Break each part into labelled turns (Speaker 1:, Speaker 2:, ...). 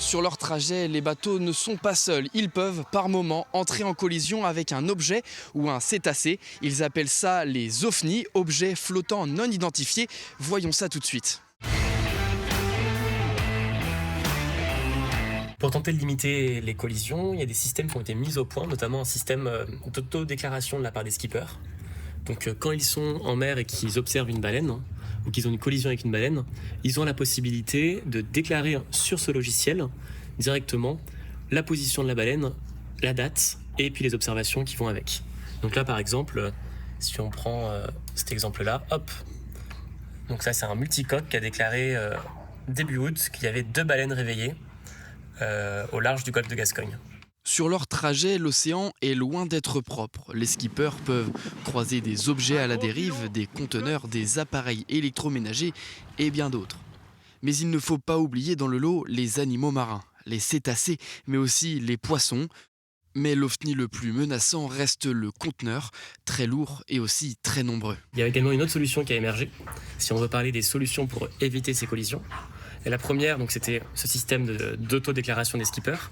Speaker 1: Sur leur trajet, les bateaux ne sont pas seuls. Ils peuvent, par moments, entrer en collision avec un objet ou un cétacé. Ils appellent ça les OVNI, objets flottants non identifiés. Voyons ça tout de suite.
Speaker 2: Pour tenter de limiter les collisions, il y a des systèmes qui ont été mis au point, notamment un système d'autodéclaration de la part des skippers. Donc quand ils sont en mer et qu'ils observent une baleine, ou qu'ils ont une collision avec une baleine, ils ont la possibilité de déclarer sur ce logiciel directement la position de la baleine, la date et puis les observations qui vont avec. Donc là par exemple, si on prend cet exemple-là, hop, donc ça c'est un multicoque qui a déclaré début août qu'il y avait 2 baleines réveillées au large du golfe de Gascogne.
Speaker 1: Sur leur trajet, l'océan est loin d'être propre. Les skippers peuvent croiser des objets à la dérive, des conteneurs, des appareils électroménagers et bien d'autres. Mais il ne faut pas oublier dans le lot les animaux marins, les cétacés, mais aussi les poissons. Mais l'OVNI le plus menaçant reste le conteneur, très lourd et aussi très nombreux.
Speaker 2: Il y a également une autre solution qui a émergé, si on veut parler des solutions pour éviter ces collisions. Et la première, donc, c'était ce système d'autodéclaration des skippers,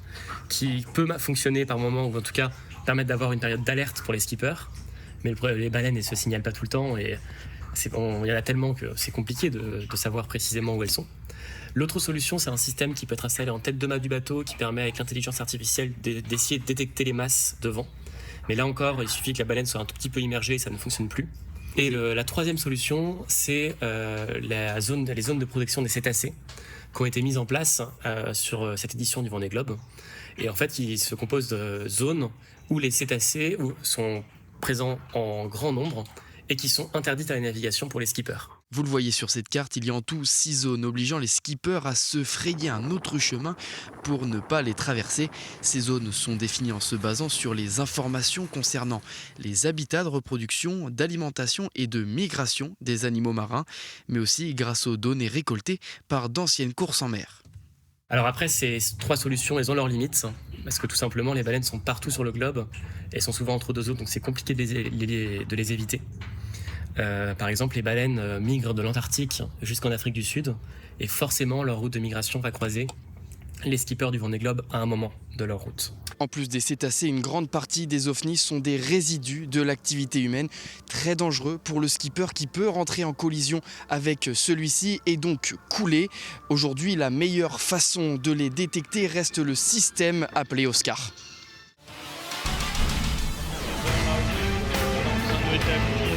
Speaker 2: qui peut fonctionner par moment, ou en tout cas permettre d'avoir une période d'alerte pour les skippers. Mais les baleines ne se signalent pas tout le temps, et il y en a tellement que c'est compliqué de savoir précisément où elles sont. L'autre solution, c'est un système qui peut être installé en tête de mât du bateau, qui permet avec l'intelligence artificielle d'essayer de détecter les masses devant. Mais là encore, il suffit que la baleine soit un tout petit peu immergée et ça ne fonctionne plus. Et la troisième solution, c'est les zones de protection des cétacés qui ont été mises en place sur cette édition du Vendée Globe. Et en fait, il se compose de zones où les cétacés sont présents en grand nombre et qui sont interdites à la navigation pour les skippers.
Speaker 1: Vous le voyez sur cette carte, il y a en tout 6 zones obligeant les skippers à se frayer un autre chemin pour ne pas les traverser. Ces zones sont définies en se basant sur les informations concernant les habitats de reproduction, d'alimentation et de migration des animaux marins, mais aussi grâce aux données récoltées par d'anciennes courses en mer.
Speaker 2: Alors après, ces 3 solutions, elles ont leurs limites, parce que tout simplement, les baleines sont partout sur le globe, elles sont souvent entre 2 eaux, donc c'est compliqué de les éviter. Par exemple, les baleines migrent de l'Antarctique jusqu'en Afrique du Sud, et forcément, leur route de migration va croiser les skippers du Vendée Globe à un moment de leur route.
Speaker 1: En plus des cétacés, une grande partie des OVNI sont des résidus de l'activité humaine, très dangereux pour le skipper qui peut rentrer en collision avec celui-ci et donc couler. Aujourd'hui, la meilleure façon de les détecter reste le système appelé Oscar.
Speaker 3: Ça doit être